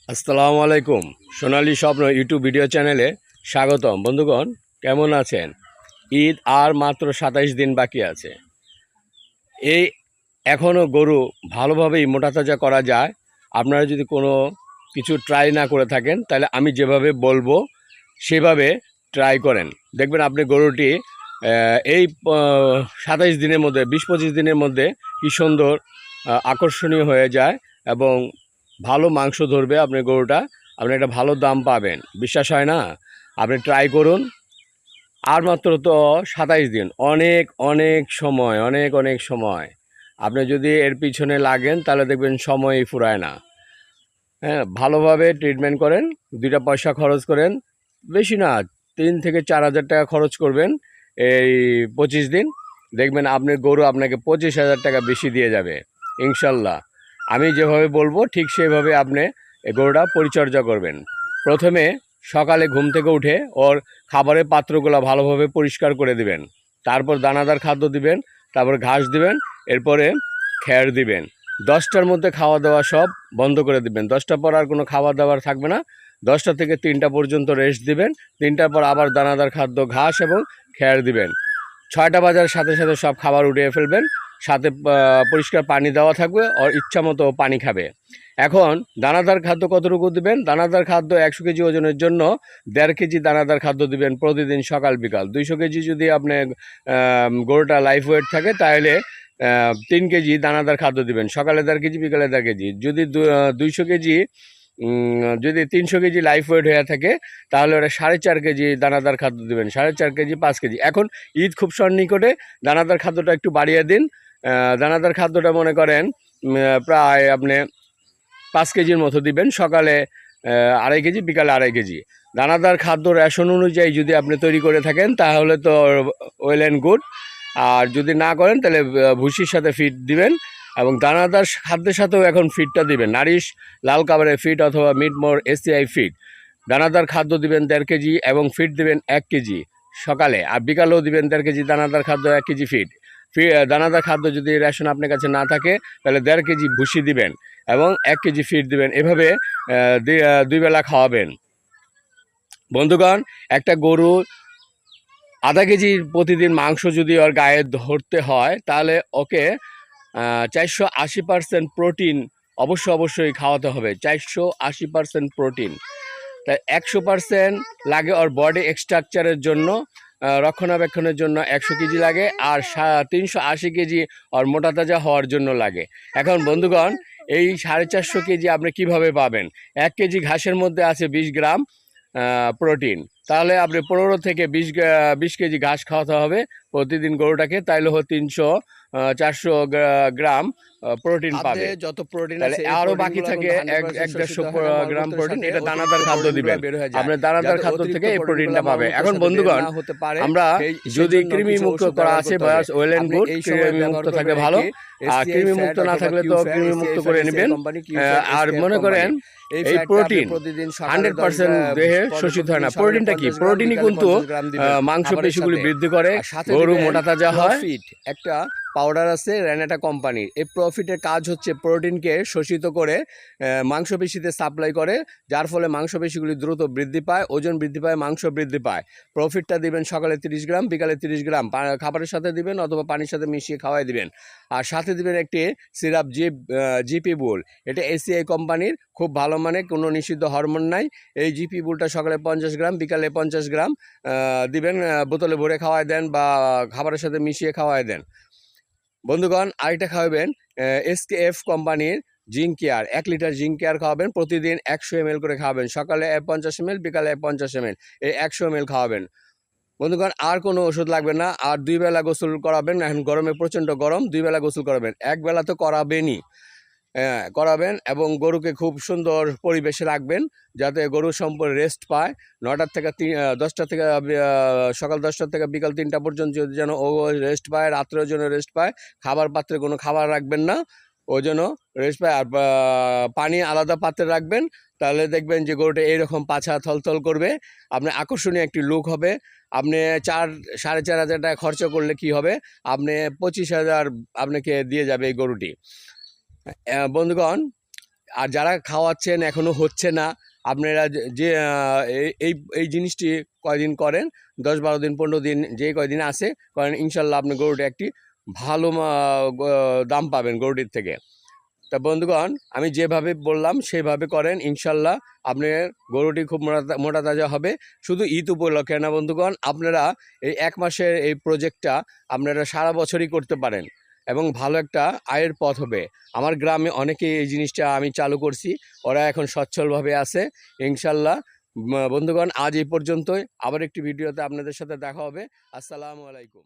আসসালামু আলাইকুম। সোনালী স্বপ্ন ইউটিউব ভিডিও চ্যানেলে স্বাগতম। বন্ধুগণ, কেমন আছেন? ঈদ আর মাত্র ২৭ দিন বাকি আছে। এই এখনও গরু ভালোভাবেই মোটা তাজা করা যায়। আপনারা যদি কোনো কিছু ট্রাই না করে থাকেন, তাহলে আমি যেভাবে বলবো সেভাবে ট্রাই করেন। দেখবেন আপনি গরুটি এই ২৭ দিনের মধ্যে, ২০-২৫ দিনের মধ্যে কি সুন্দর আকর্ষণীয় হয়ে যায় এবং ভালো মাংস ধরবে আপনার গরুটা। আপনি একটা ভালো দাম পাবেন। বিশ্বাস হয় না? আপনি ট্রাই করুন। আর মাত্র তো ২৭ দিন, অনেক অনেক সময়, অনেক অনেক সময়। আপনি যদি এর পিছনে লাগেন তাহলে দেখবেন সময়ই ফুরায় না। হ্যাঁ, ভালোভাবে ট্রিটমেন্ট করেন, ২টা পয়সা খরচ করেন, বেশি না, ৩ থেকে ৪ হাজার টাকা খরচ করবেন এই ২৫ দিন। দেখবেন আপনার গরু আপনাকে ২৫,০০০ টাকা বেশি দিয়ে যাবে ইনশাল্লাহ। আমি যেভাবে বলবো ঠিক সেভাবে আপনি এই গরুটা পরিচর্যা করবেন। প্রথমে সকালে ঘুম থেকে উঠে ওর খাবারের পাত্রগুলো ভালোভাবে পরিষ্কার করে দিবেন। তারপর দানাদার খাদ্য দিবেন, তারপর ঘাস দিবেন, এরপরে খ্যার দিবেন। ১০টার মধ্যে খাওয়া দাওয়া সব বন্ধ করে দিবেন। ১০টার পর আর কোনো খাবার দাবার থাকবে না। ১০টা থেকে ৩টা পর্যন্ত রেস্ট দিবেন। ৩টার পর আবার দানাদার খাদ্য, ঘাস এবং খ্যার দিবেন। ৬টা বাজার সাথে সাথে সব খাবার উঠিয়ে ফেলবেন। সাথে পরিষ্কার পানি দেওয়া থাকবে, ওর ইচ্ছা মতো পানি খাবে। এখন দানাদার খাদ্য কতটুকু দিবেন? দানাদার খাদ্য ১০০ কেজি ওজনের জন্য ১.৫ কেজি দানাদার খাদ্য দিবেন প্রতিদিন সকাল বিকাল। ২০০ কেজি যদি আপনি গরুটা লাইফ ওয়েট থাকে তাহলে ৩ কেজি দানাদার খাদ্য দিবেন। সকালে ১.৫ কেজি, বিকালে ১.৫ কেজি। যদি ২০০ কেজি যদি ৩০০ কেজি লাইফ ওয়েট হয়ে থাকে তাহলে ওটা ৪.৫ কেজি দানাদার খাদ্য দেবেন। ৪.৫ কেজি, ৫ কেজি। এখন ঈদ খুব সন্নিকটে, দানাদার খাদ্যটা একটু বাড়িয়ে দিন। দানাদার খাদ্যটা মনে করেন প্রায় আপনি ৫ কেজির মতো দিবেন। সকালে ২.৫ কেজি, বিকালে ২.৫ কেজি। দানাদার খাদ্য রেশন অনুযায়ী যদি আপনি তৈরি করে থাকেন তাহলে তো ওয়েল অ্যান্ড গুড। আর যদি না করেন তাহলে ভুসির সাথে ফিড দিবেন এবং দানাদার খাদ্যের সাথেও এখন ফিডটা দিবেন। নারিশ, লাল কাবারের ফিড অথবা মিডমোর এসিআই ফিড। দানাদার খাদ্য দিবেন ১.৫ কেজি এবং ফিড দিবেন ১ কেজি সকালে, আর বিকালেও দিবেন ১.৫ কেজি দানাদার খাদ্য, ১ কেজি ফিড। দানাদার খাদ্য যদি রেশন আপনার কাছে না থাকে তাহলে ১.৫ কেজি ভুসি দিবেন এবং ১ কেজি ফিড দিবেন। এভাবে ২ বেলা খাওয়াবেন। বন্ধুগণ, একটা গরু আধা কেজি প্রতিদিন মাংস যদি ওর গায়ে ধরতে হয় তাহলে ওকে ৪৮০% প্রোটিন অবশ্যই খাওয়াতে হবে। ৪৮০% প্রোটিন। তাই ১০০% লাগে ওর বডি স্ট্রাকচারের জন্য, রক্ষণাবেক্ষণের জন্য ১০০ কেজি লাগে, আর ৩৮০ কেজি ওর মোটা তাজা হওয়ার জন্য লাগে। এখন বন্ধুগণ, এই ৪৫০ কেজি আপনি কিভাবে পাবেন? ১ কেজি ঘাসের মধ্যে আছে ২০ গ্রাম প্রোটিন। তাহলে আপনি ১৫ থেকে ২০ কেজি ঘাস খাওয়াতে হবে প্রতিদিন গরুটাকে, তাইলে ৩০০-৪০০ গ্রাম প্রোটিন পাবে। যত প্রোটিন তাহলে আছে আরও বাকি থাকে ১-১৫০ গ্রাম প্রোটিন। এটা দানাদার খাদ্য দিবেন। বের হয়ে যায়, আপনার দানাদার যাতে খাদ্য অতিরিক্ত থেকে এই প্রোটিনটা প্রোটিনগুলো পাবে। মলমূত্রের এখন সাথে বের বন্ধুগণ, না হতে পারে। আমরা যদি সেজন্য কৃমি কিছু মুক্ত ওষুধ করা ব্যবহার আছে করতে বা হবে। ওয়েল অ্যান্ড আপনি গুড, এই সময় কৃমি ব্যবহার মুক্ত থাকলে করবেন ভালো। আর এসিআই কৃমি মুক্ত ফ্যাট না অথবা থাকলে কিউ তো ফ্যাট, কৃমি মুক্ত এসিআই ফ্যাট, করে এসিআই নেবেন। কোম্পানি, কিউ ফ্যাট, আর এসকেএফ মনে কোম্পানি। করেন এই এই ফ্যাটটা আপনি প্রোটিন প্রতিদিন সকালে 100% দেহে শোষিত হয় না। সকালে প্রোটিনটা কি? 50 গ্রাম, প্রোটিনই বিকালে কিন্তু 50 গ্রাম দিবেন খাবারের মাংসপেশিগুলি সাথে। বৃদ্ধি করে, আর সাথে গরু দিবেন মোটা তাজা হয়। প্রফিট, একটা পাউডার আছে রেনেটা কোম্পানির। এই প্রফিটের কাজ হচ্ছে প্রোটিনকে শোষিত করে মাংসপেশিতে সাপ্লাই করে, যার ফলে মাংসপেশিগুলি দ্রুত বৃদ্ধি পায়, ওজন বৃদ্ধি পায়, মাংস বৃদ্ধি পায়। প্রফিটটা দিবেন সকালে ৩০ গ্রাম, বিকালে ৩০ গ্রাম খাবারের সাথে দিবেন অথবা পানির সাথে মিশিয়ে খাওয়াই দিবেন। আর সাথে দিবেন একটি সিরাপ, জিপি বুল। এটা এসিআই কোম্পানির, খুব ভালো মানে, কোনো নিষিদ্ধ হরমোন নাই। এই জিপি বুলটা সকালে ৫০ গ্রাম, বিকালে ৫০ গ্রাম দিবেন। বোতলে ভরে খাওয়াই দেন বা খাবারের সাথে মিশিয়ে খাওয়াই দেন। বন্ধুগণ, আরেকটা খাওয়াবেন এসকেএফ কোম্পানির zinc care. ১ litre zinc care খাওয়াবেন প্রতিদিন, ১০০ ml করে খাওয়াবেন। সকালে ৫০ ml, বিকালে ৫০ ml, এই ১০০ ml খাওয়াবেন। বন্ধুগণ, আর কোনো ওষুধ লাগবে না। আর ২ বেলা গোসল করাবেন। এখন গরমে প্রচণ্ড গরম, 2 বেলা গোসল করাবেন। ১ বেলা তো করাবেনই, করাবেন এবং গরুকে খুব সুন্দর পরিবেশে রাখবেন যাতে গরু সম্পূর্ণ রেস্ট পায়। ৯টার থেকে ১০টা থেকে সকাল ১০টা থেকে বিকাল ৩টা পর্যন্ত যেন ও রেস্ট পায়, রাত্রেও যেন রেস্ট পায়। খাবার পাত্রে কোনো খাবার রাখবেন না, ও যেন রেস্ট পায়। আর পানি আলাদা পাত্রে রাখবেন। তাহলে দেখবেন যে গরুটা এইরকম পাছা থলথল করবে, আপনার আকর্ষণীয় একটি লুক হবে। আপনি ৪,৫০০ টাকা খরচ করলে কি হবে? আপনি ২৫,০০০ আপনাকে দিয়ে যাবে এই গরুটি। বন্ধুগণ, আর যারা খাওয়াচ্ছেন এখনও হচ্ছে না, আপনারা যে এই এই জিনিসটি কয়দিন করেন, 10-12 দিন 15 দিন যে কয়দিন আসে করেন, ইনশাল্লাহ আপনি গরুটি একটি ভালো দাম পাবেন গরুটির থেকে। তা বন্ধুগণ, আমি যেভাবে বললাম সেভাবে করেন, ইনশাল্লাহ আপনার গরুটি খুব মোটা তাজা হবে। শুধু ঈদ উপলক্ষে না বন্ধুগণ, আপনারা এই 1 মাসের এই প্রজেক্টটা আপনারা সারা বছরই করতে পারেন এবং ভালো একটা আয়ের পথ হবে। আমার গ্রামে অনেকেই এই জিনিসটা আমি চালু করছি, ওরা এখন সচ্ছলভাবে আছে ইনশাল্লাহ। বন্ধুগণ, আজ এই পর্যন্তই, আবার একটি ভিডিওতে আপনাদের সাথে দেখা হবে। আসসালামু আলাইকুম।